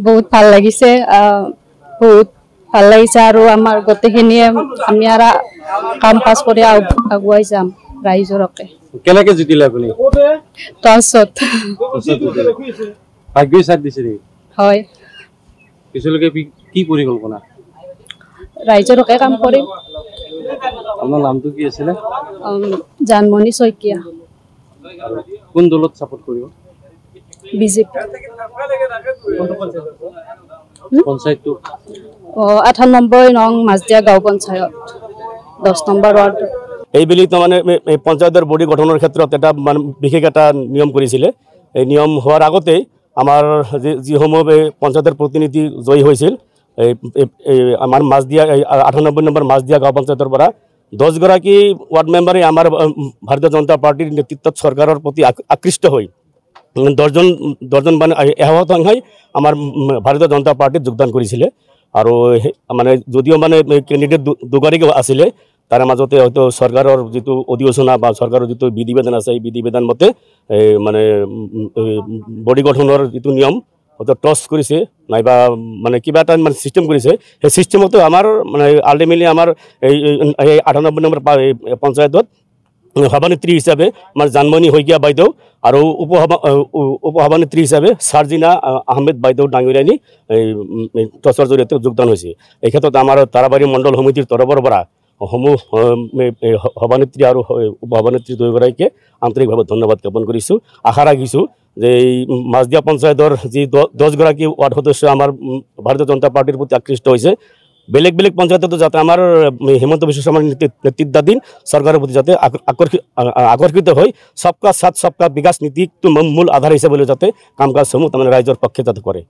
বহুত ভাল লাগিছে বহুত ভাল লাগিছে আৰু আমাৰ গোটেইখিনিয়ে আমি আৰু কাম কাজ কৰি আগুৱাই যাম ৰাইজৰ হকে কেনেকে জিতিলে আপুনি টছত ভাগ্যই সাথ দিছে নি হয় পিছলৈকে কি পৰিকল্পনা ৰাইজৰ হকে কাম কৰিম আপোনাৰ নামটো কি আছিল জানমণি শইকীয়া কোন দলত সাপোৰ্ট কৰিব বিজেপি পঞ্চায়ত 18 নম্বৰ নং মাজদিয়া গাঁও পঞ্চায়ত 10 নম্বৰ ওয়ার্ড এইবেলি তো মানে পঞ্চায়তের বডি গঠনের ক্ষেত্রে এটা মানে বিশেষ একটা নিয়ম করেছিল এই নিয়ম হওয়ার আগতেই আমার যিসমূহ পঞ্চায়তের প্রতিনিধি জয়ী হয়েছিল আমার মাজদিয়া 98 নম্বর মাজদিয়া গাঁও পঞ্চায়তের পৰা 10 গৰাকী ওয়ার্ড মেম্বারে আমার ভারতীয় জনতা পার্টির নেতৃত্বত সরকারের প্রতি আকৃষ্ট হয়ে 10জন মানে এহত সংখ্যাই আমার ভারতীয় জনতা পার্টিত যোগদান করেছিল আর মানে যদিও মানে ক্যান্ডিডেট দুগৰাকী আছিলে তার মাজতে হয়তো সরকারের যেটো অধিসূচনা বা সরকারের যেটো বিধিবিধান আছে এই বিধিবিধান মতে মানে বডি গঠনের যেটো নিয়ম হয়তো টস করেছে নাইবা মানে কিবা একটা মানে সিস্টেম করেছে সেই সিস্টেমতো আমার মানে আলটিমেটলি আমার এই 98 নম্বর পঞ্চায়েতত সভানেত্রী হিসাবে আমার জানমণি শইকীয়া বাইদেউ আর উপসভানেত্রী হিসাবে সারজিনা আহমেদ বাইদেউ ডাঙৰীয়ানী এই টসৰ জৰিয়তে যোগদান হয়েছে এই ক্ষেত্ৰত আমাৰ তাৰাবাৰী মণ্ডল সমিতিৰ তৰফৰ পৰা সমূহ সভানেত্ৰী আৰ উপসভানেত্ৰী দুয়োগৰাকীকে আন্তৰিকভাবে ধন্যবাদ জ্ঞাপন কৰিছোঁ আশা ৰাখিছোঁ যে এই মাজদিয়া পঞ্চায়তৰ যি 10 গৰাকী ওয়ার্ড সদস্য আমার ভারতীয় জনতা পার্টির প্রতি আকৃষ্ট হয়েছে বেলেগ বেলেগ পঞ্চায়েততো যাতে আমার হেমন্ত বিশ্ব শর্মার নেতৃত্বাধীন সরকারের প্রতি যাতে আকর্ষিত হয় সবকা সাথ সবকা বিকাশ নীতি মূল আধার হিসেবে যাতে কাম কাজসমূহ তার রাইজর পক্ষে যাতে করে।